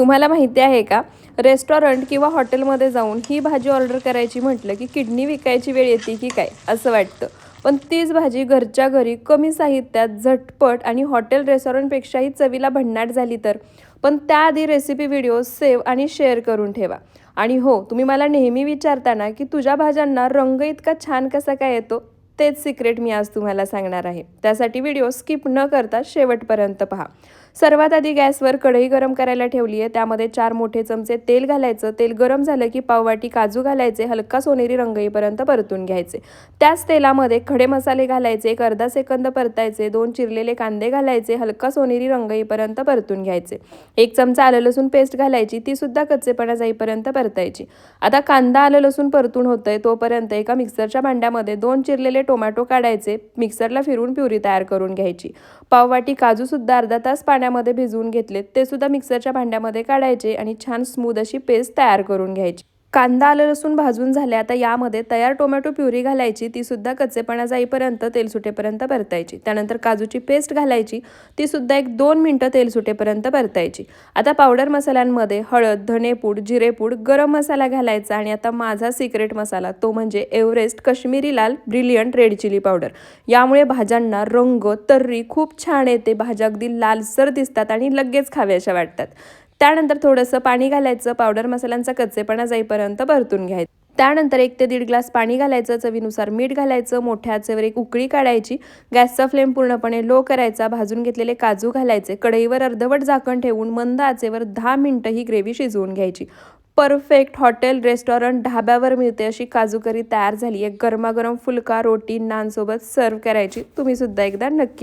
तुम्हाला माहिती आहे का, रेस्टॉरंट किंवा हॉटेलमध्ये जाऊन ही भाजी ऑर्डर करायची म्हटलं की किडनी विकायची वेळ येते की काय असं वाटतं. पण तीच भाजी घरच्या घरी कमी साहित्यात झटपट आणि हॉटेल रेस्टॉरंटपेक्षाही चवीला भन्नाट झाली तर. पण त्याआधी रेसिपी व्हिडिओ सेव्ह आणि शेअर करून ठेवा. आणि हो, तुम्ही मला नेहमी विचारता ना की तुझ्या भाज्यांना रंग इतका छान कसा काय येतो, तेच सिक्रेट मी आज तुम्हाला सांगणार आहे. त्यासाठी व्हिडिओ स्किप न करता शेवटपर्यंत पहा. सर्वात आधी गॅसवर कढई गरम करायला ठेवली आहे. त्यामध्ये 4 मोठे चमचे तेल घालायचं. तेल गरम झालं की पाववाटी काजू घालायचे, हलका सोनेरी रंग येईपर्यंत परतून घ्यायचे. त्याच तेलामध्ये खडे मसाले घालायचे, एक अर्धा सेकंद परतायचे, 2 चिरलेले कांदे घालायचे, हलका सोनेरी रंग येईपर्यंत परतून घ्यायचे. 1 चमचा आलं लसूण पेस्ट घालायची, ती सुद्धा कच्चेपणा जाईपर्यंत परतायची. आता कांदा आलं लसूण परतून होतंय तोपर्यंत एका मिक्सरच्या भांड्यामध्ये 2 चिरलेले टोमॅटो काढायचे, मिक्सरला फिरवून प्युरी तयार करून घ्यायची. पाववाटी काजू सुद्धा अर्धा तास पाण्यामध्ये भिजवून घेतलेत, ते सुद्धा मिक्सरच्या भांड्यामध्ये काढायचे आणि छान स्मूथ अशी पेस्ट तयार करून घ्यायची. कांदा आलं लसूण भाजून झाले. आता यामध्ये तयार टोमॅटो प्युरी घालायची, ती सुद्धा कच्चेपणा जाईपर्यंत तेल सुटेपर्यंत परतायची. त्यानंतर काजूची पेस्ट घालायची, ती सुद्धा 1-2 मिनिटं तेल सुटेपर्यंत परतायची. आता पावडर मसाल्यांमध्ये हळद, धनेपूड, जिरेपूड, गरम मसाला घालायचा आणि आता माझा सिक्रेट मसाला, तो म्हणजे एव्हरेस्ट कश्मीरी लाल ब्रिलियंट रेड चिली पावडर. यामुळे भाज्यांना रंग, तर्री खूप छान येते, भाज्या अगदी लालसर दिसतात आणि लगेच खाव्याशा वाटतात. त्यानंतर थोडंसं पाणी घालायचं, पावडर मसाल्यांचा कच्चेपणा जाईपर्यंत परतून घ्यायचं. त्यानंतर 1 ते 1.5 ग्लास पाणी घालायचं, चवीनुसार मीठ घालायचं, मोठ्या आचेवर एक उकळी काढायची, गॅसचा फ्लेम पूर्णपणे लो करायचा, भाजून घेतलेले काजू घालायचे, कढईवर अर्धवट झाकण ठेवून मंद आचेवर 10 मिनिटं ही ग्रेव्ही शिजवून घ्यायची. परफेक्ट हॉटेल, रेस्टॉरंट, ढाब्यावर मिळते अशी काजू करी तयार झाली आहे. गरमागरम फुलका रोटी, नानसोबत सर्व्ह करायची. तुम्ही सुद्धा एकदा नक्की